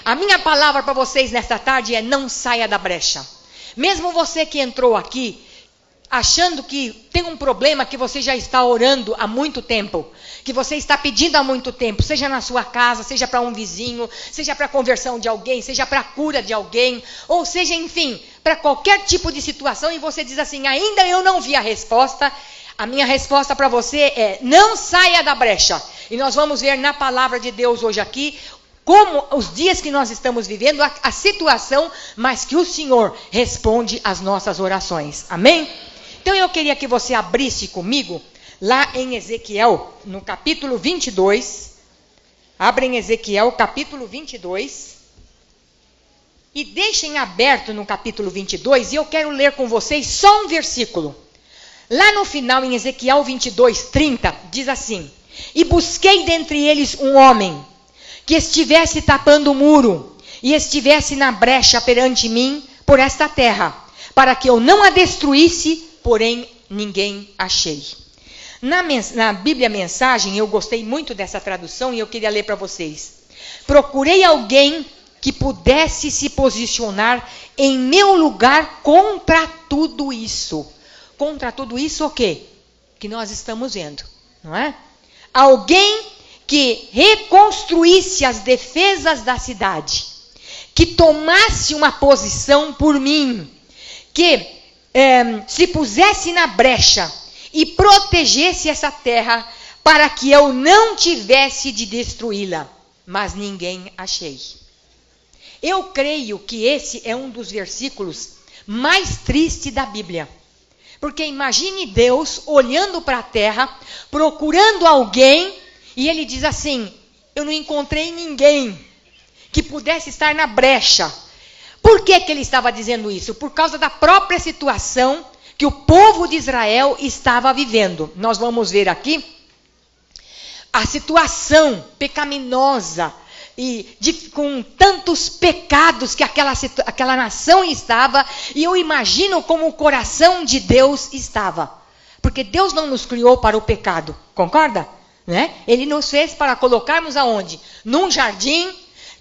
A minha palavra para vocês nesta tarde é: não saia da brecha. Mesmo você que entrou aqui achando que tem um problema que você já está orando há muito tempo, que você está pedindo há muito tempo, seja na sua casa, seja para um vizinho, seja para a conversão de alguém, seja para a cura de alguém, ou seja, enfim, para qualquer tipo de situação, e você diz assim: ainda eu não vi a resposta. A minha resposta para você é: não saia da brecha. E nós vamos ver na palavra de Deus hoje aqui como os dias que nós estamos vivendo, a situação, mas que o Senhor responde às nossas orações. Amém? Então eu queria que você abrisse comigo lá em Ezequiel, no capítulo 22. Abra em Ezequiel, capítulo 22. E deixem aberto no capítulo 22, e eu quero ler com vocês só um versículo. Lá no final, em Ezequiel 22, 30, diz assim: e busquei dentre eles um homem que estivesse tapando o muro e estivesse na brecha perante mim por esta terra, para que eu não a destruísse, porém ninguém achei. Na Bíblia Mensagem, eu gostei muito dessa tradução e eu queria ler para vocês. Procurei alguém que pudesse se posicionar em meu lugar contra tudo isso. Contra tudo isso o quê? Que nós estamos vendo, não é? Alguém que reconstruísse as defesas da cidade, que tomasse uma posição por mim, que se pusesse na brecha e protegesse essa terra para que eu não tivesse de destruí-la, mas ninguém achei. Eu creio que esse é um dos versículos mais tristes da Bíblia. Porque imagine Deus olhando para a terra, procurando alguém, e ele diz assim: eu não encontrei ninguém que pudesse estar na brecha. Por que ele estava dizendo isso? Por causa da própria situação que o povo de Israel estava vivendo. Nós vamos ver aqui a situação pecaminosa e com tantos pecados que aquela nação estava, e eu imagino como o coração de Deus estava. Porque Deus não nos criou para o pecado, concorda? Né? Ele nos fez para colocarmos aonde? Num jardim,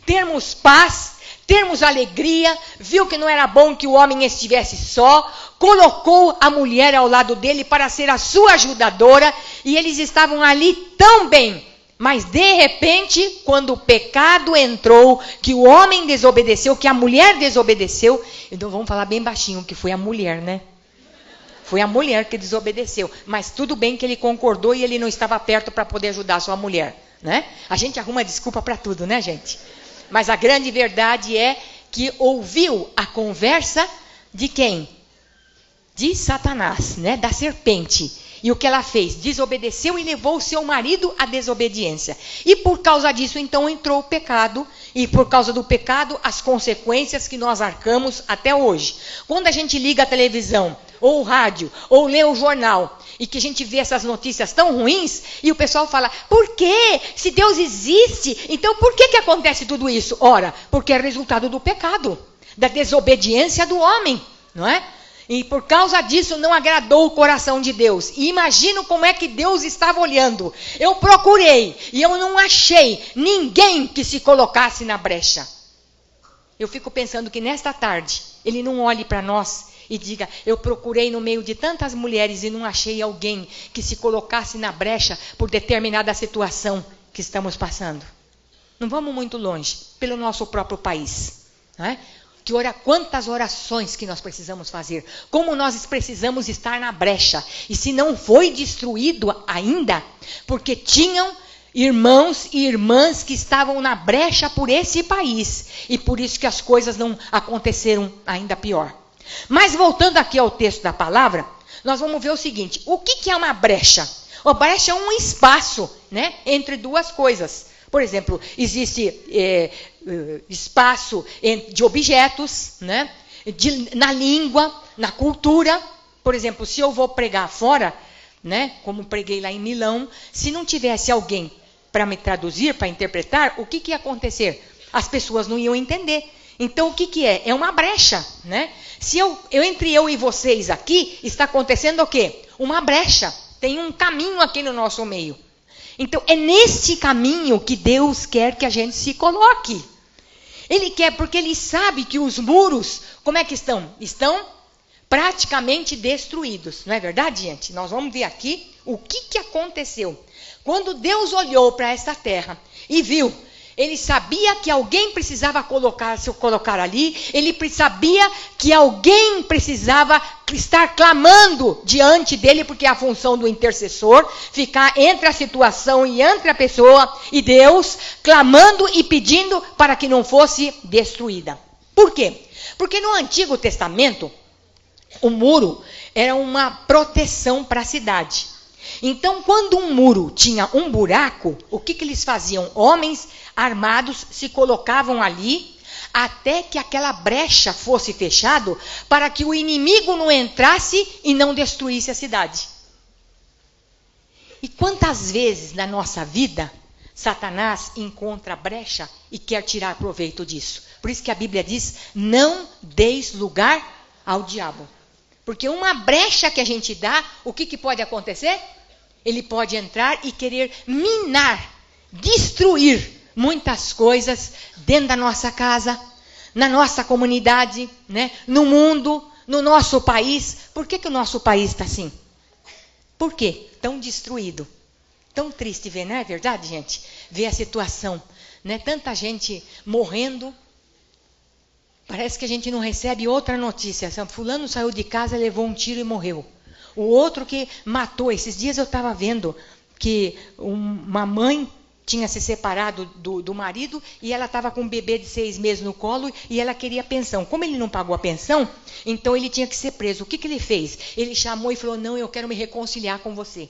termos paz, termos alegria, viu que não era bom que o homem estivesse só, colocou a mulher ao lado dele para ser a sua ajudadora, e eles estavam ali tão bem. Mas de repente, quando o pecado entrou, que o homem desobedeceu, que a mulher desobedeceu, então vamos falar bem baixinho, que foi a mulher, né? Foi a mulher que desobedeceu, mas tudo bem que ele concordou e ele não estava perto para poder ajudar a sua mulher, né? A gente arruma desculpa para tudo, né, gente? Mas a grande verdade é que ouviu a conversa de quem? De Satanás, né? Da serpente. E o que ela fez? Desobedeceu e levou o seu marido à desobediência. E por causa disso, então, entrou o pecado. E por causa do pecado, as consequências que nós arcamos até hoje. Quando a gente liga a televisão, ou o rádio, ou lê o jornal, e que a gente vê essas notícias tão ruins, e o pessoal fala: por quê? Se Deus existe, então por que acontece tudo isso? Ora, porque é resultado do pecado, da desobediência do homem, não é? E por causa disso não agradou o coração de Deus. E imagino como é que Deus estava olhando. Eu procurei e eu não achei ninguém que se colocasse na brecha. Eu fico pensando que nesta tarde Ele não olhe para nós e diga: eu procurei no meio de tantas mulheres e não achei alguém que se colocasse na brecha por determinada situação que estamos passando. Não vamos muito longe, pelo nosso próprio país, não é? Quantas orações que nós precisamos fazer, como nós precisamos estar na brecha, e se não foi destruído ainda, porque tinham irmãos e irmãs que estavam na brecha por esse país, e por isso que as coisas não aconteceram ainda pior. Mas voltando aqui ao texto da palavra, nós vamos ver o seguinte: o que é uma brecha? A brecha é um espaço, né, entre duas coisas. Por exemplo, existe espaço de objetos, né? Na língua, na cultura. Por exemplo, se eu vou pregar fora, né? Como preguei lá em Milão, se não tivesse alguém para me traduzir, para interpretar, o que ia acontecer? As pessoas não iam entender. Então, o que é? É uma brecha, né? Se entre eu e vocês aqui, está acontecendo o quê? Uma brecha. Tem um caminho aqui no nosso meio. Então, é nesse caminho que Deus quer que a gente se coloque. Ele quer porque ele sabe que os muros, como é que estão? Estão praticamente destruídos. Não é verdade, gente? Nós vamos ver aqui o que aconteceu. Quando Deus olhou para esta terra e viu, ele sabia que alguém precisava se colocar ali, ele sabia que alguém precisava estar clamando diante dele, porque é a função do intercessor, ficar entre a situação e entre a pessoa e Deus, clamando e pedindo para que não fosse destruída. Por quê? Porque no Antigo Testamento, o muro era uma proteção para a cidade. Então, quando um muro tinha um buraco, o que eles faziam? Homens armados se colocavam ali até que aquela brecha fosse fechada para que o inimigo não entrasse e não destruísse a cidade. E quantas vezes na nossa vida Satanás encontra brecha e quer tirar proveito disso? Por isso que a Bíblia diz, não deis lugar ao diabo. Porque uma brecha que a gente dá, o que pode acontecer? Ele pode entrar e querer minar, destruir muitas coisas dentro da nossa casa, na nossa comunidade, né? No mundo, no nosso país. Por que o nosso país está assim? Por quê? Tão destruído. Tão triste ver, não é verdade, gente? Ver a situação, né? Tanta gente morrendo. Parece que a gente não recebe outra notícia. Fulano saiu de casa, levou um tiro e morreu. O outro que matou. Esses dias eu estava vendo que uma mãe tinha se separado do marido e ela estava com um bebê de 6 meses no colo e ela queria pensão. Como ele não pagou a pensão, então ele tinha que ser preso. O que ele fez? Ele chamou e falou, não, eu quero me reconciliar com você.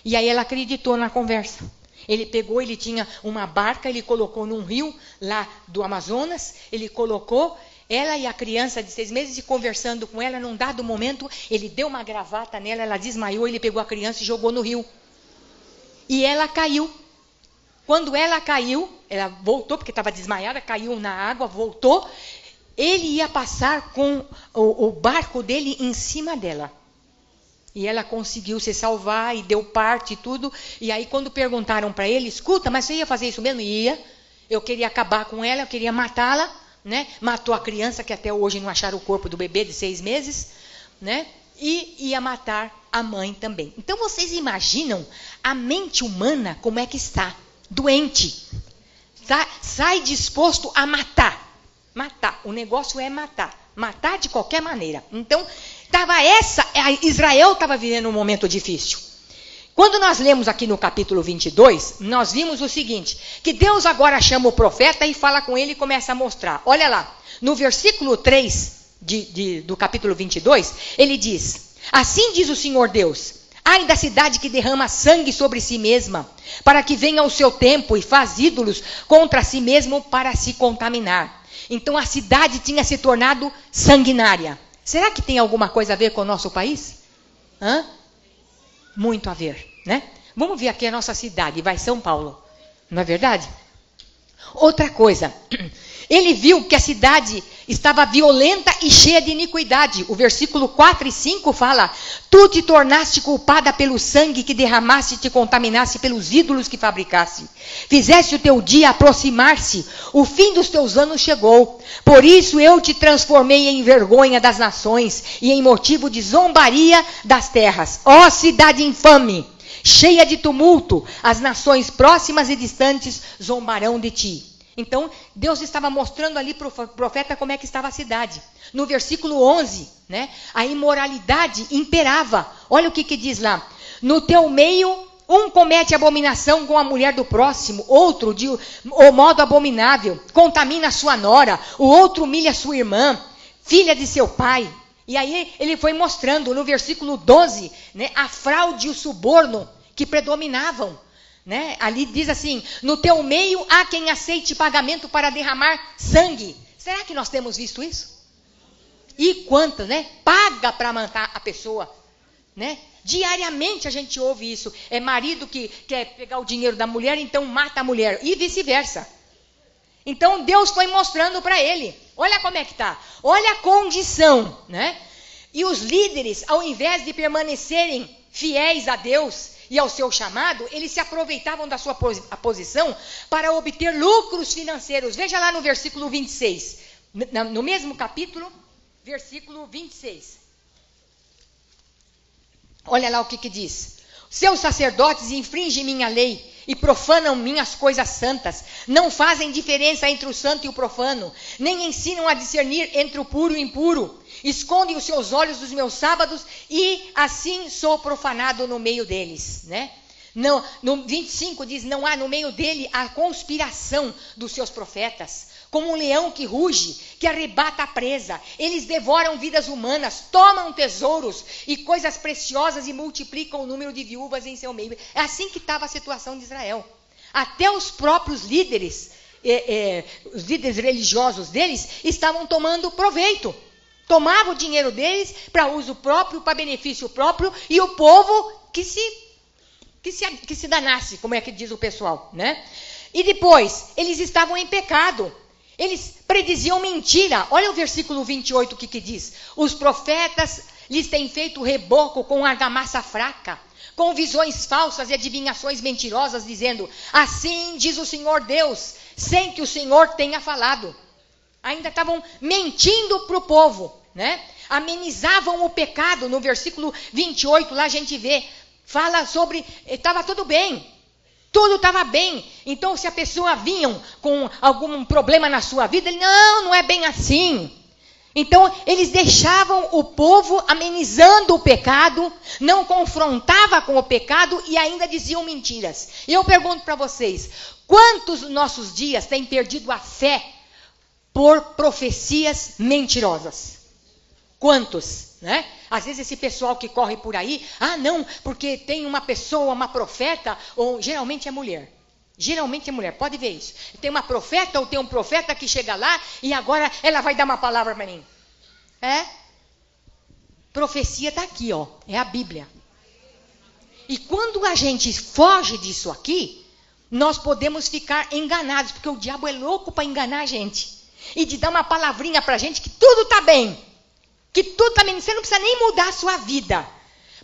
E aí ela acreditou na conversa. Ele pegou, ele tinha uma barca, ele colocou num rio lá do Amazonas, ele colocou ela e a criança de 6 meses e conversando com ela, num dado momento, ele deu uma gravata nela, ela desmaiou, ele pegou a criança e jogou no rio. E ela caiu. Quando ela caiu, ela voltou, porque estava desmaiada, caiu na água, voltou, ele ia passar com o barco dele em cima dela. E ela conseguiu se salvar e deu parte e tudo. E aí quando perguntaram para ele, escuta, mas você ia fazer isso mesmo? Ia. Eu queria acabar com ela, eu queria matá-la, né? Matou a criança, que até hoje não acharam o corpo do bebê de 6 meses, né? E ia matar a mãe também. Então vocês imaginam a mente humana como é que está? Doente. Sai disposto a matar. Matar. O negócio é matar. Matar de qualquer maneira. Então, Israel estava vivendo um momento difícil. Quando nós lemos aqui no capítulo 22, nós vimos o seguinte, que Deus agora chama o profeta e fala com ele e começa a mostrar. Olha lá, no versículo 3 do capítulo 22, ele diz, assim diz o Senhor Deus, ai da cidade que derrama sangue sobre si mesma, para que venha o seu tempo e faz ídolos contra si mesmo para se contaminar. Então a cidade tinha se tornado sanguinária. Será que tem alguma coisa a ver com o nosso país? Muito a ver, né? Vamos ver aqui a nossa cidade, vai São Paulo. Não é verdade? Outra coisa, ele viu que a cidade estava violenta e cheia de iniquidade. O versículo 4 e 5 fala, tu te tornaste culpada pelo sangue que derramaste e te contaminaste pelos ídolos que fabricaste. Fizeste o teu dia aproximar-se, o fim dos teus anos chegou. Por isso eu te transformei em vergonha das nações e em motivo de zombaria das terras. Ó cidade infame, cheia de tumulto, as nações próximas e distantes zombarão de ti. Então, Deus estava mostrando ali para o profeta como é que estava a cidade. No versículo 11, né, a imoralidade imperava. Olha o que diz lá. No teu meio, um comete abominação com a mulher do próximo, outro de modo abominável, contamina a sua nora, o outro humilha a sua irmã, filha de seu pai. E aí ele foi mostrando no versículo 12, né, a fraude e o suborno que predominavam. Né? Ali diz assim, no teu meio há quem aceite pagamento para derramar sangue. Será que nós temos visto isso? E quantas, né? Paga para matar a pessoa. Né? Diariamente a gente ouve isso. É marido que quer pegar o dinheiro da mulher, então mata a mulher. E vice-versa. Então Deus foi mostrando para ele. Olha como é que está. Olha a condição. Né? E os líderes, ao invés de permanecerem fiéis a Deus e ao seu chamado, eles se aproveitavam da sua posição para obter lucros financeiros. Veja lá no versículo 26, no mesmo capítulo, versículo 26. Olha lá o que diz. Seus sacerdotes infringem minha lei e profanam minhas coisas santas. Não fazem diferença entre o santo e o profano, nem ensinam a discernir entre o puro e o impuro. Escondem os seus olhos dos meus sábados e assim sou profanado no meio deles, né? Não, no 25 diz, não há no meio dele a conspiração dos seus profetas. Como um leão que ruge, que arrebata a presa. Eles devoram vidas humanas, tomam tesouros e coisas preciosas e multiplicam o número de viúvas em seu meio. É assim que estava a situação de Israel. Até os próprios líderes, os líderes religiosos deles, estavam tomando proveito. Tomavam o dinheiro deles para uso próprio, para benefício próprio, e o povo que se danasse, como é que diz o pessoal, né? E depois, eles estavam em pecado. Eles prediziam mentira. Olha o versículo 28, o que diz. Os profetas lhes têm feito reboco com argamassa fraca, com visões falsas e adivinhações mentirosas, dizendo, assim diz o Senhor Deus, sem que o Senhor tenha falado. Ainda estavam mentindo para o povo, né? Amenizavam o pecado. No versículo 28, lá a gente vê, fala sobre, estava tudo bem. Tudo estava bem. Então, se a pessoa vinha com algum problema na sua vida, ele, não é bem assim. Então, eles deixavam o povo amenizando o pecado, não confrontava com o pecado e ainda diziam mentiras. E eu pergunto para vocês, quantos dos nossos dias têm perdido a fé por profecias mentirosas? Quantos, né? Às vezes esse pessoal que corre por aí, não, porque tem uma pessoa, uma profeta, ou geralmente é mulher. Geralmente é mulher, pode ver isso. Tem uma profeta ou tem um profeta que chega lá e agora ela vai dar uma palavra para mim. Profecia está aqui, ó, é a Bíblia. E quando a gente foge disso aqui, nós podemos ficar enganados, porque o diabo é louco para enganar a gente. E de dar uma palavrinha para a gente que tudo está bem. Que tudo está bem, você não precisa nem mudar a sua vida.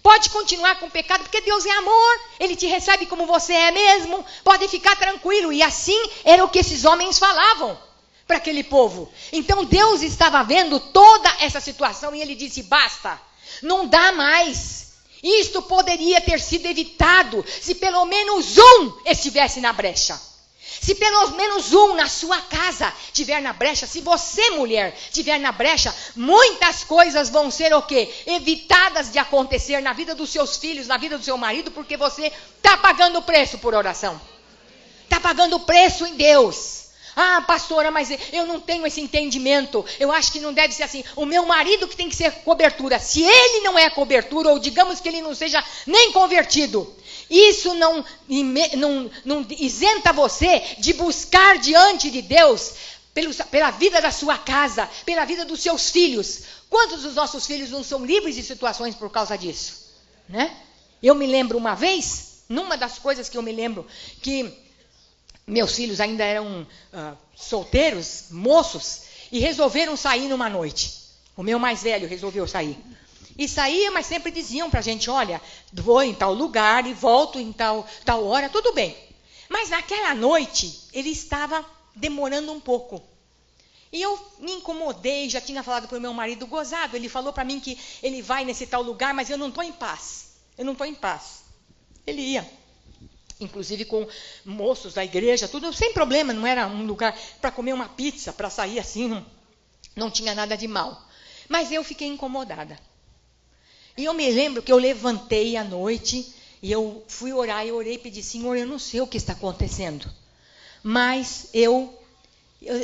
Pode continuar com o pecado, porque Deus é amor. Ele te recebe como você é mesmo. Pode ficar tranquilo. E assim era o que esses homens falavam para aquele povo. Então Deus estava vendo toda essa situação e ele disse, basta, não dá mais. Isto poderia ter sido evitado se pelo menos um estivesse na brecha. Se pelo menos um na sua casa estiver na brecha, se você, mulher, estiver na brecha, muitas coisas vão ser o quê? Evitadas de acontecer na vida dos seus filhos, na vida do seu marido, porque você está pagando o preço por oração. Está pagando o preço em Deus. Pastora, mas eu não tenho esse entendimento. Eu acho que não deve ser assim. O meu marido que tem que ser cobertura. Se ele não é cobertura, ou digamos que ele não seja nem convertido, isso não isenta você de buscar diante de Deus pela vida da sua casa, pela vida dos seus filhos. Quantos dos nossos filhos não são livres de situações por causa disso? Né? Eu me lembro uma vez, numa das coisas que eu me lembro, que meus filhos ainda eram solteiros, moços, e resolveram sair numa noite. O meu mais velho resolveu sair. E saía, mas sempre diziam para a gente, olha, vou em tal lugar e volto em tal hora, tudo bem. Mas naquela noite, ele estava demorando um pouco. E eu me incomodei, já tinha falado para o meu marido gozado, ele falou para mim que ele vai nesse tal lugar, mas eu não estou em paz. Eu não estou em paz. Ele ia, inclusive com moços da igreja, tudo sem problema, não era um lugar para comer uma pizza, para sair assim, não tinha nada de mal. Mas eu fiquei incomodada. E eu me lembro que eu levantei à noite e eu fui orar, eu orei e pedi, Senhor, eu não sei o que está acontecendo, mas eu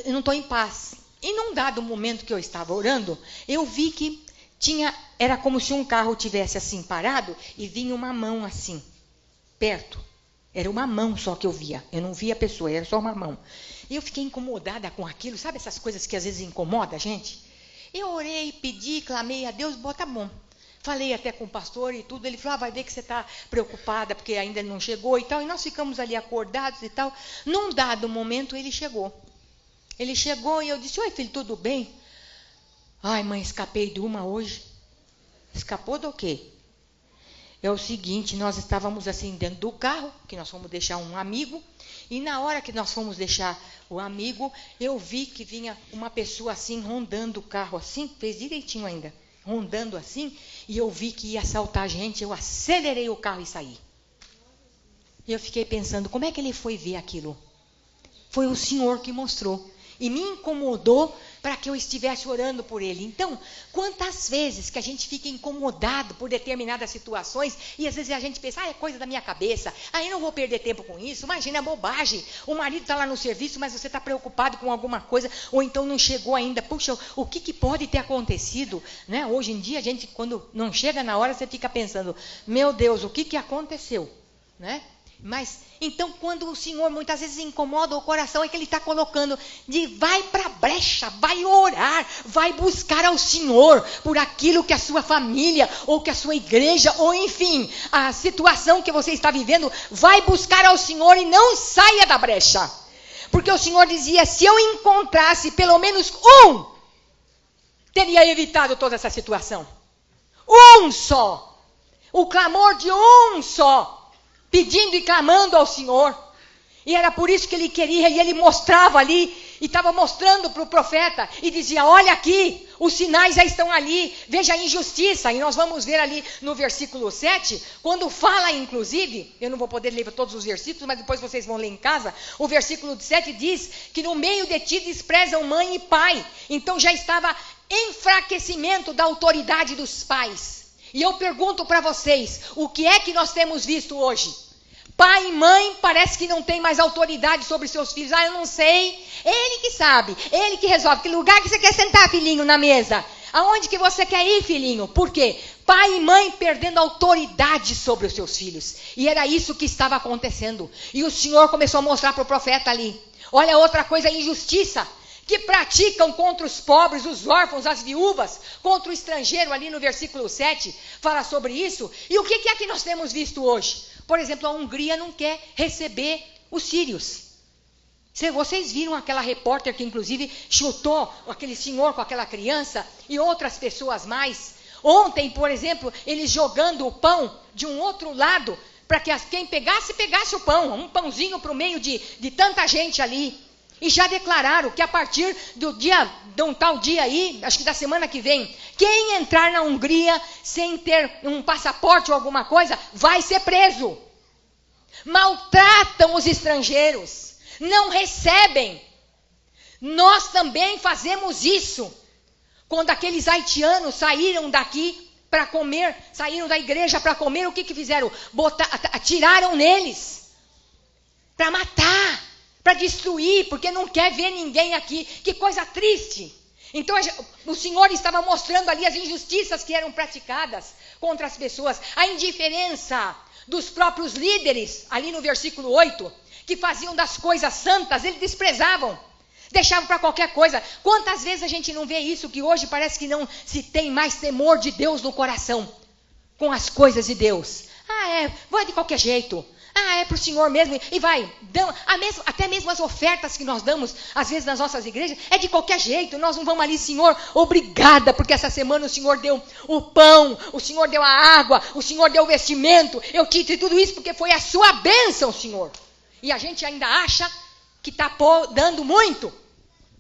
não estou em paz. E num dado momento que eu estava orando, eu vi que era como se um carro tivesse assim parado e vinha uma mão assim, perto. Era uma mão só que eu via, eu não via a pessoa, era só uma mão. E eu fiquei incomodada com aquilo, sabe essas coisas que às vezes incomodam a gente? Eu orei, pedi, clamei a Deus, tá bom. Falei até com o pastor e tudo, ele falou, vai ver que você está preocupada, porque ainda não chegou e tal. E nós ficamos ali acordados e tal. Num dado momento, ele chegou. Ele chegou e eu disse, oi filho, tudo bem? Ai mãe, escapei de uma hoje. Escapou do quê? é o seguinte, nós estávamos assim dentro do carro, que nós fomos deixar um amigo, e na hora que nós fomos deixar o amigo, eu vi que vinha uma pessoa assim, rondando o carro assim, fez direitinho ainda, rondando assim, e eu vi que ia assaltar a gente, eu acelerei o carro e saí. E eu fiquei pensando, como é que ele foi ver aquilo? Foi o Senhor que mostrou. E me incomodou para que eu estivesse orando por ele. Então, quantas vezes que a gente fica incomodado por determinadas situações e às vezes a gente pensa, é coisa da minha cabeça, eu não vou perder tempo com isso, imagina, é bobagem. O marido está lá no serviço, mas você está preocupado com alguma coisa, ou então não chegou ainda. Puxa, o que pode ter acontecido? Né? Hoje em dia, a gente, quando não chega na hora, você fica pensando, meu Deus, o que aconteceu? Né? Mas, então, quando o Senhor muitas vezes incomoda o coração, é que Ele está colocando de vai para a brecha, vai orar, vai buscar ao Senhor por aquilo que a sua família, ou que a sua igreja, ou enfim, a situação que você está vivendo, vai buscar ao Senhor e não saia da brecha. Porque o Senhor dizia, se eu encontrasse pelo menos um, teria evitado toda essa situação. Um só. O clamor de um só. Pedindo e clamando ao Senhor. E era por isso que ele queria, e ele mostrava ali, e estava mostrando para o profeta, e dizia, olha aqui, os sinais já estão ali, veja a injustiça. E nós vamos ver ali no versículo 7, quando fala inclusive, eu não vou poder ler todos os versículos, mas depois vocês vão ler em casa, o versículo 7 diz, que no meio de ti desprezam mãe e pai. Então já estava enfraquecimento da autoridade dos pais. E eu pergunto para vocês, o que é que nós temos visto hoje? Pai e mãe parece que não tem mais autoridade sobre seus filhos. Eu não sei. Ele que sabe, ele que resolve. Que lugar que você quer sentar, filhinho, na mesa? Aonde que você quer ir, filhinho? Por quê? Pai e mãe perdendo autoridade sobre os seus filhos. E era isso que estava acontecendo. E o Senhor começou a mostrar para o profeta ali. Olha outra coisa, a injustiça que praticam contra os pobres, os órfãos, as viúvas, contra o estrangeiro, ali no versículo 7, fala sobre isso. E o que é que nós temos visto hoje? Por exemplo, a Hungria não quer receber os sírios. Vocês viram aquela repórter que inclusive chutou aquele senhor com aquela criança e outras pessoas mais? Ontem, por exemplo, eles jogando o pão de um outro lado, para que quem pegasse o pão, um pãozinho para o meio de tanta gente ali. E já declararam que a partir do dia, de um tal dia aí, acho que da semana que vem, quem entrar na Hungria sem ter um passaporte ou alguma coisa, vai ser preso. Maltratam os estrangeiros, não recebem. Nós também fazemos isso. Quando aqueles haitianos saíram daqui para comer, saíram da igreja para comer, o que fizeram? Atiraram neles, para matar. Para destruir, porque não quer ver ninguém aqui. Que coisa triste. Então o Senhor estava mostrando ali as injustiças que eram praticadas contra as pessoas. A indiferença dos próprios líderes, ali no versículo 8, que faziam das coisas santas, eles desprezavam. Deixavam para qualquer coisa. Quantas vezes a gente não vê isso, que hoje parece que não se tem mais temor de Deus no coração, com as coisas de Deus. Vai de qualquer jeito. É para o Senhor mesmo, e vai, até mesmo as ofertas que nós damos, às vezes nas nossas igrejas, é de qualquer jeito, nós não vamos ali, Senhor, obrigada, porque essa semana o Senhor deu o pão, o Senhor deu a água, o Senhor deu o vestimento, eu te dei tudo isso porque foi a sua bênção, Senhor. E a gente ainda acha que está dando muito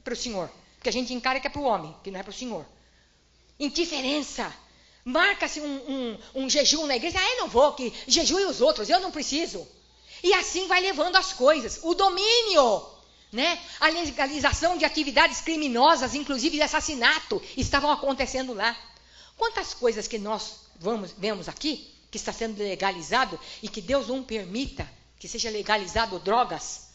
para o Senhor, porque a gente encara que é para o homem, que não é para o Senhor. Indiferença. Marca-se um jejum na igreja. Eu não vou, que jejue os outros, eu não preciso. E assim vai levando as coisas. O domínio, né? A legalização de atividades criminosas, inclusive de assassinato, estavam acontecendo lá. Quantas coisas que nós vemos aqui, que está sendo legalizado, e que Deus não permita que seja legalizado drogas,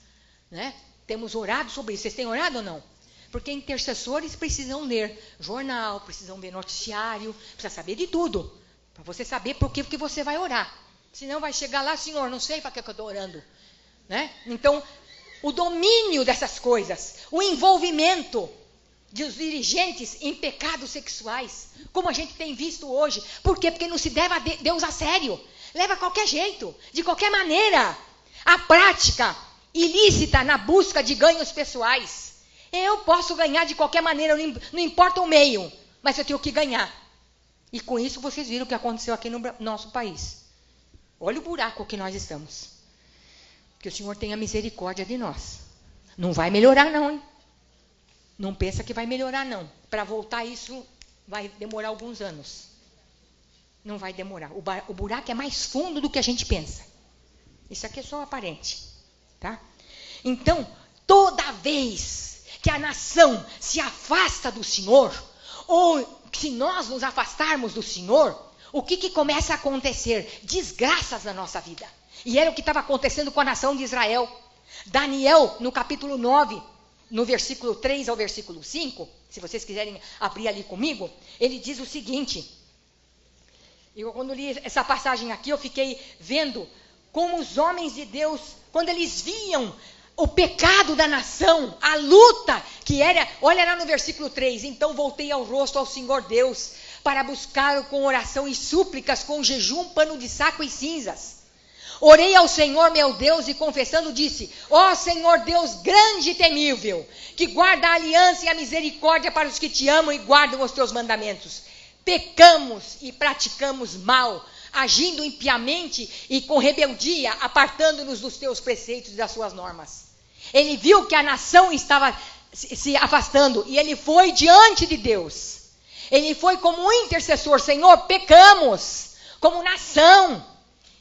né? Temos orado sobre isso. Vocês têm orado ou não? Porque intercessores precisam ler jornal, precisam ver noticiário, precisa saber de tudo, para você saber por que você vai orar. Senão vai chegar lá, Senhor, não sei para que eu estou orando. Né? Então, o domínio dessas coisas, o envolvimento dos dirigentes em pecados sexuais, como a gente tem visto hoje. Por quê? Porque não se leva Deus a sério. Leva a qualquer jeito, de qualquer maneira. A prática ilícita na busca de ganhos pessoais. Eu posso ganhar de qualquer maneira, não importa o meio, mas eu tenho que ganhar. E com isso vocês viram o que aconteceu aqui no nosso país. Olha o buraco que nós estamos. Que o Senhor tenha misericórdia de nós. Não vai melhorar não, hein? Não pensa que vai melhorar não. Para voltar isso vai demorar alguns anos. Não vai demorar. O buraco é mais fundo do que a gente pensa. Isso aqui é só aparente. Tá? Então, toda vez que a nação se afasta do Senhor, ou se nós nos afastarmos do Senhor, o que começa a acontecer? Desgraças na nossa vida. E era o que estava acontecendo com a nação de Israel. Daniel, no capítulo 9, no versículo 3 ao versículo 5, se vocês quiserem abrir ali comigo, ele diz o seguinte. Eu, quando li essa passagem aqui, eu fiquei vendo como os homens de Deus, quando eles viam o pecado da nação, a luta que era, olha lá no versículo 3, então voltei ao rosto ao Senhor Deus, para buscar com oração e súplicas, com jejum, pano de saco e cinzas. Orei ao Senhor meu Deus e confessando disse, ó Senhor Deus grande e temível, que guarda a aliança e a misericórdia para os que te amam e guardam os teus mandamentos. Pecamos e praticamos mal, agindo impiamente e com rebeldia, apartando-nos dos teus preceitos e das suas normas. Ele viu que a nação estava se afastando e ele foi diante de Deus. Ele foi como um intercessor, Senhor, pecamos como nação.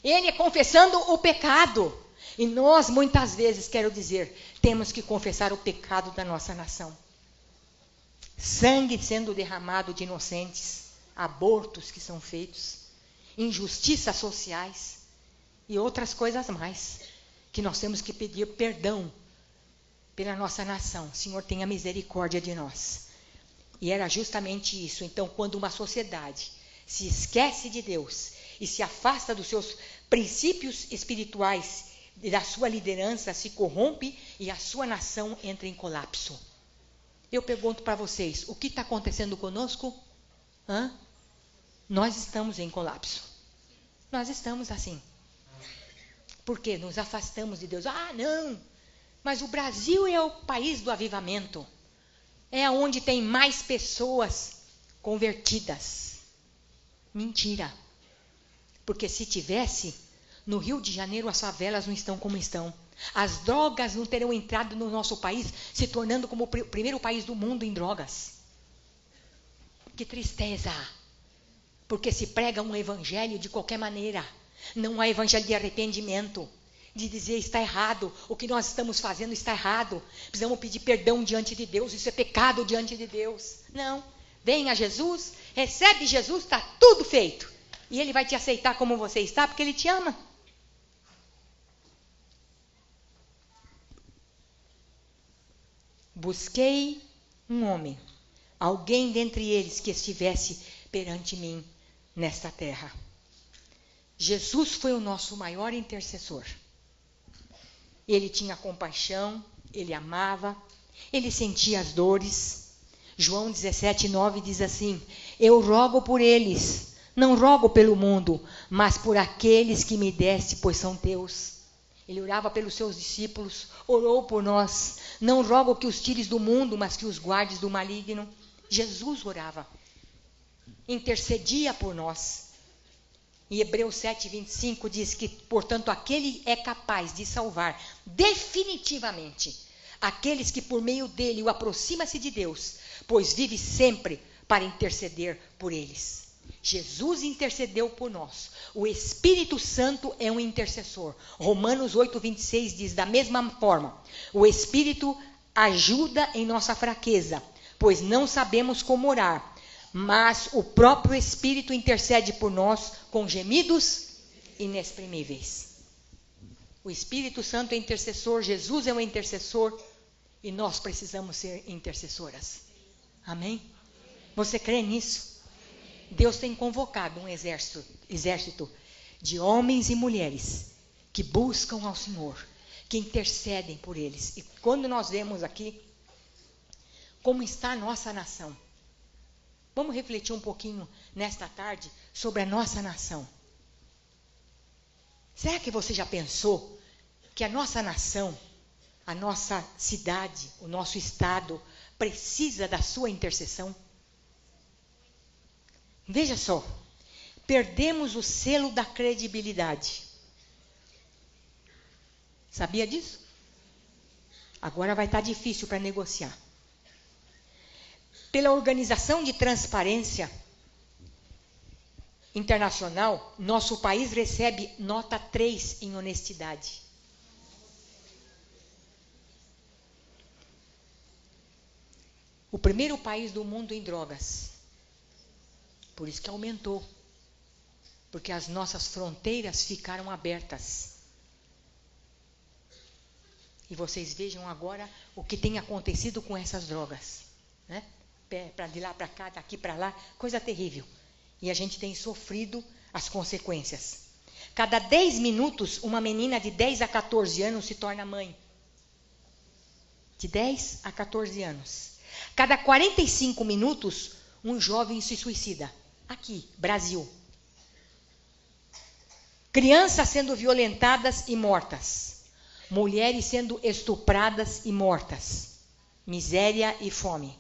Ele confessando o pecado. E nós, muitas vezes, quero dizer, temos que confessar o pecado da nossa nação. Sangue sendo derramado de inocentes, abortos que são feitos, injustiças sociais e outras coisas mais, que nós temos que pedir perdão pela nossa nação. Senhor, tenha misericórdia de nós. E era justamente isso. Então, quando uma sociedade se esquece de Deus e se afasta dos seus princípios espirituais e da sua liderança, se corrompe e a sua nação entra em colapso. Eu pergunto para vocês, o que está acontecendo conosco? Nós estamos em colapso. Nós estamos assim. Por quê? Nos afastamos de Deus. Não, mas o Brasil é o país do avivamento. É onde tem mais pessoas convertidas. Mentira. Porque se tivesse, no Rio de Janeiro as favelas não estão como estão. As drogas não terão entrado no nosso país, se tornando como o primeiro país do mundo em drogas. Que tristeza. Porque se prega um evangelho de qualquer maneira. Não há evangelho de arrependimento. De dizer está errado, o que nós estamos fazendo está errado. Precisamos pedir perdão diante de Deus, isso é pecado diante de Deus. Não, vem a Jesus, recebe Jesus, está tudo feito. E Ele vai te aceitar como você está, porque Ele te ama. Busquei um homem, alguém dentre eles que estivesse perante mim nesta terra. Jesus foi o nosso maior intercessor. Ele tinha compaixão, ele amava, ele sentia as dores. João 17:9 diz assim, eu rogo por eles, não rogo pelo mundo, mas por aqueles que me deste, pois são teus. Ele orava pelos seus discípulos, orou por nós. Não rogo que os tires do mundo, mas que os guardes do maligno. Jesus orava, intercedia por nós. E Hebreus 7:25 diz que, portanto, aquele é capaz de salvar definitivamente aqueles que por meio dele o aproxima-se de Deus, pois vive sempre para interceder por eles. Jesus intercedeu por nós. O Espírito Santo é um intercessor. Romanos 8:26 diz da mesma forma, o Espírito ajuda em nossa fraqueza, pois não sabemos como orar, mas o próprio Espírito intercede por nós com gemidos inexprimíveis. O Espírito Santo é intercessor, Jesus é um intercessor e nós precisamos ser intercessoras. Amém? Você crê nisso? Deus tem convocado um exército de homens e mulheres que buscam ao Senhor, que intercedem por eles. E quando nós vemos aqui como está a nossa nação, vamos refletir um pouquinho nesta tarde sobre a nossa nação. Será que você já pensou que a nossa nação, a nossa cidade, o nosso estado precisa da sua intercessão? Veja só, perdemos o selo da credibilidade. Sabia disso? Agora vai estar difícil para negociar. Pela Organização de Transparência Internacional, nosso país recebe nota 3 em honestidade. O primeiro país do mundo em drogas. Por isso que aumentou. Porque as nossas fronteiras ficaram abertas. E vocês vejam agora o que tem acontecido com essas drogas. Né? Para de lá para cá, daqui para lá, coisa terrível. E a gente tem sofrido as consequências. Cada 10 minutos, uma menina de 10 a 14 anos se torna mãe. De 10 a 14 anos. Cada 45 minutos, um jovem se suicida. Aqui, Brasil. Crianças sendo violentadas e mortas. Mulheres sendo estupradas e mortas. Miséria e fome.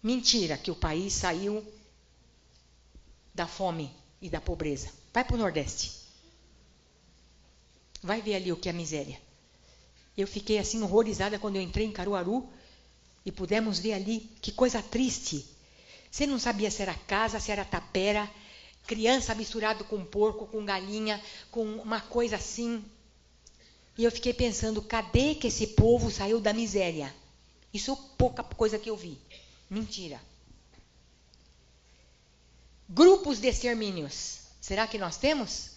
Mentira que o país saiu da fome e da pobreza. Vai para o Nordeste. Vai ver ali o que é miséria. Eu fiquei assim horrorizada quando eu entrei em Caruaru e pudemos ver ali que coisa triste. Você não sabia se era casa, se era tapera, criança misturado com porco, com galinha, com uma coisa assim. E eu fiquei pensando, cadê que esse povo saiu da miséria? Isso é pouca coisa que eu vi. Mentira. Grupos de extermínios. Será que nós temos?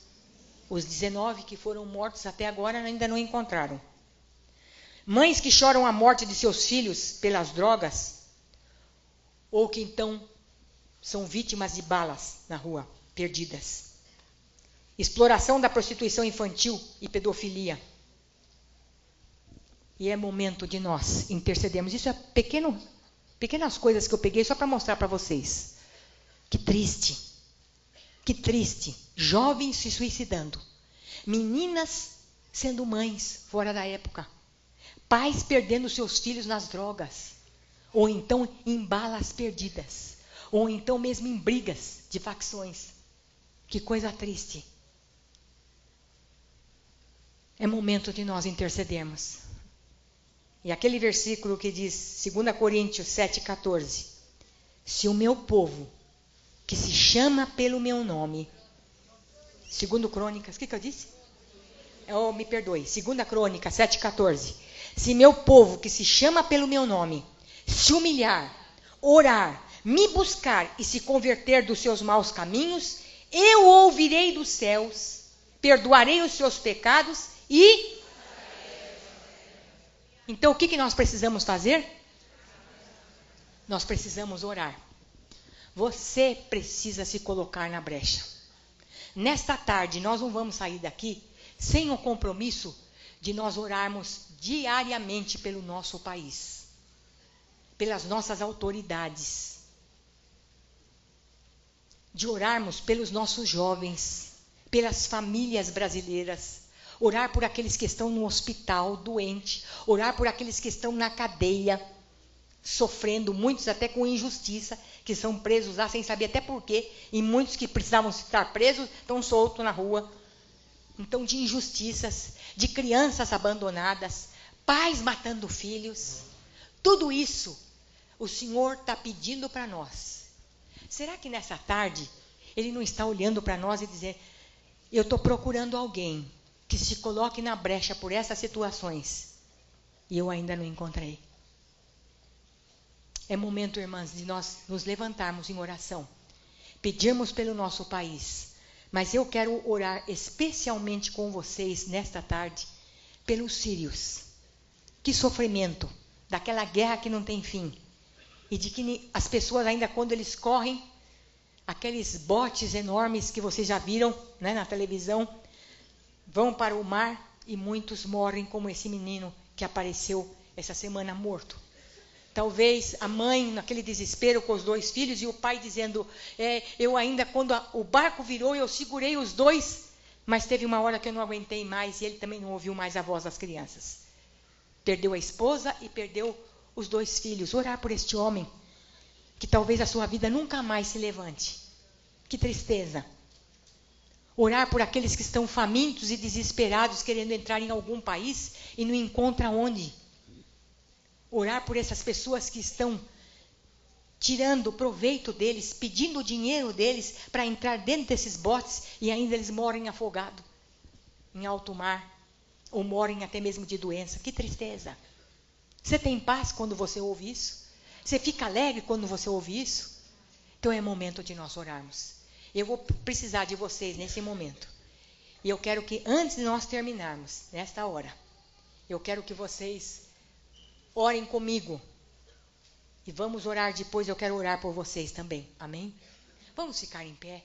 Os 19 que foram mortos até agora ainda não encontraram. Mães que choram a morte de seus filhos pelas drogas, ou que então são vítimas de balas na rua, perdidas. Exploração da prostituição infantil e pedofilia. E é momento de nós intercedermos. Isso é pequenas coisas que eu peguei só para mostrar para vocês. Que triste. Que triste. Jovens se suicidando. Meninas sendo mães fora da época. Pais perdendo seus filhos nas drogas. Ou então em balas perdidas. Ou então mesmo em brigas de facções. Que coisa triste. É momento de nós intercedermos. E aquele versículo que diz, 2 Coríntios 7,14. Se o meu povo, que se chama pelo meu nome, 2 Crônicas, o que eu disse? Me perdoe, 2 Crônicas 7,14. Se meu povo, que se chama pelo meu nome, se humilhar, orar, me buscar e se converter dos seus maus caminhos, eu ouvirei dos céus, perdoarei os seus pecados e... Então, o que nós precisamos fazer? Nós precisamos orar. Você precisa se colocar na brecha. Nesta tarde, nós não vamos sair daqui sem o compromisso de nós orarmos diariamente pelo nosso país, pelas nossas autoridades, de orarmos pelos nossos jovens, pelas famílias brasileiras, orar por aqueles que estão no hospital, doente, orar por aqueles que estão na cadeia, sofrendo, muitos até com injustiça, que são presos lá sem saber até porquê, e muitos que precisavam estar presos estão soltos na rua. Então, de injustiças, de crianças abandonadas, pais matando filhos, tudo isso o Senhor está pedindo para nós. Será que nessa tarde Ele não está olhando para nós e dizer, eu estou procurando alguém que se coloque na brecha por essas situações, e eu ainda não encontrei. É momento, irmãs, de nós nos levantarmos em oração, pedirmos pelo nosso país, mas eu quero orar especialmente com vocês nesta tarde, pelos sírios. Que sofrimento, daquela guerra que não tem fim, e de que as pessoas ainda quando eles correm, aqueles botes enormes que vocês já viram, né, na televisão, vão para o mar e muitos morrem, como esse menino que apareceu essa semana morto. Talvez a mãe, naquele desespero com os 2 filhos, e o pai dizendo, eu ainda, quando o barco virou, eu segurei os 2, mas teve uma hora que eu não aguentei mais, e ele também não ouviu mais a voz das crianças. Perdeu a esposa e perdeu os 2 filhos. Orar por este homem, que talvez a sua vida nunca mais se levante. Que tristeza. Orar por aqueles que estão famintos e desesperados, querendo entrar em algum país e não encontram onde. Orar por essas pessoas que estão tirando proveito deles, pedindo o dinheiro deles para entrar dentro desses botes e ainda eles morem afogados em alto mar, ou morem até mesmo de doença. Que tristeza! Você tem paz quando você ouve isso? Você fica alegre quando você ouve isso? Então é momento de nós orarmos. Eu vou precisar de vocês nesse momento. E eu quero que antes de nós terminarmos, nesta hora, eu quero que vocês orem comigo. E vamos orar depois, eu quero orar por vocês também. Amém? Vamos ficar em pé.